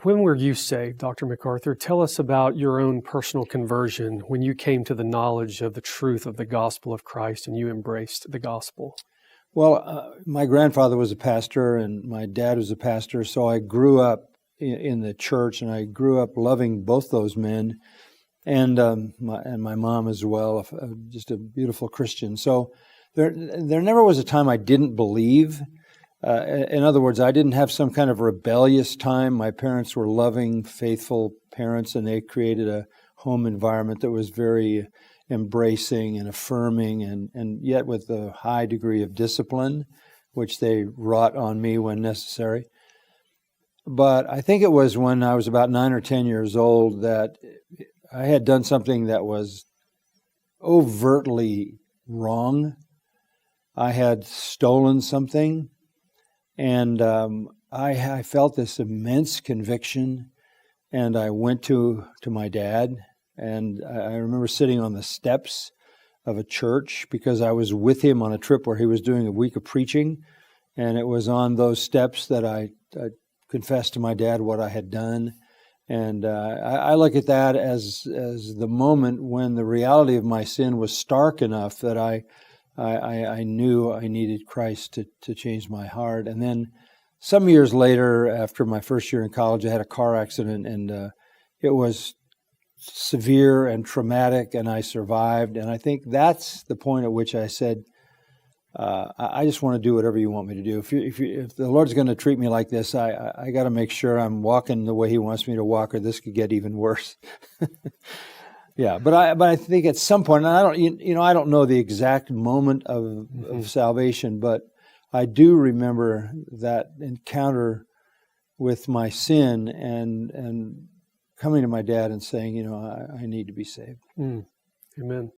When were you saved, Dr. MacArthur? Tell us about your own personal conversion when you came to the knowledge of the truth of the gospel of Christ and you embraced the gospel. Well, my grandfather was a pastor and my dad was a pastor, so I grew up in the church, and I grew up loving both those men, and my mom as well, just a beautiful Christian. So there never was a time I didn't believe. In other words, I didn't have some kind of rebellious time. My parents were loving, faithful parents, and they created a home environment that was very embracing and affirming, and yet with a high degree of discipline, which they wrought on me when necessary. But I think it was when I was about 9 or 10 years old that I had done something that was overtly wrong. I had stolen something, and I felt this immense conviction, and I went to my dad, and I remember sitting on the steps of a church because I was with him on a trip where he was doing a week of preaching, and it was on those steps that I confessed to my dad what I had done. And I look at that as the moment when the reality of my sin was stark enough that I knew I needed Christ to change my heart. And then some years later, after my first year in college, I had a car accident, and it was severe and traumatic, and I survived. And I think that's the point at which I said, I just want to do whatever you want me to do. If the Lord's going to treat me like this, I got to make sure I'm walking the way He wants me to walk, or this could get even worse. Yeah, but I think at some point, and I don't know the exact moment of salvation, but I do remember that encounter with my sin and coming to my dad and saying, I need to be saved. Amen.